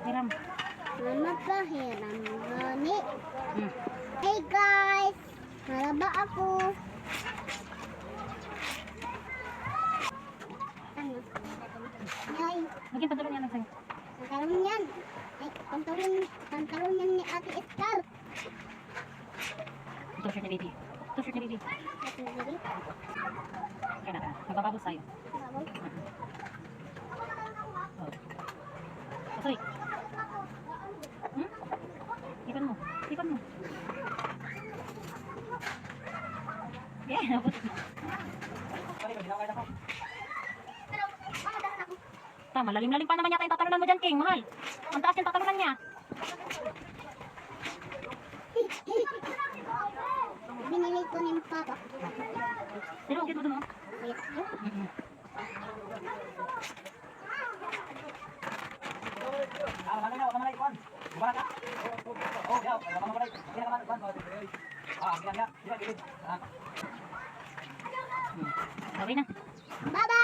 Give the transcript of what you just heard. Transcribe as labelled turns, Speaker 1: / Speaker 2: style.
Speaker 1: Hiram.
Speaker 2: Mama pa, hiram gani.
Speaker 1: Hmm.
Speaker 2: Hey guys! Malaba ako. Ano? Ay,
Speaker 1: Maging pantalon yan lang sa'yo.
Speaker 2: pantalon yan. Ay, pantalon yan ni Ate Escar.
Speaker 1: Ito shirt ni baby. Ito shirt ni baby. Kaya na. Magbababos tayo. Oh. Oh, sorry. Hmm? Ipan mo. Ipan mo. Yeah, nabot. Tama, lalim-lalim pa naman yata yung tatalunan mo dyan, King. Mahal. Ang taas yung tatalunan niya.
Speaker 2: Binili ko ni Papa.
Speaker 1: Pero ang cute mo dun, oh.
Speaker 2: Wait,
Speaker 1: Mm-mm. Okay na.
Speaker 2: Bye-bye!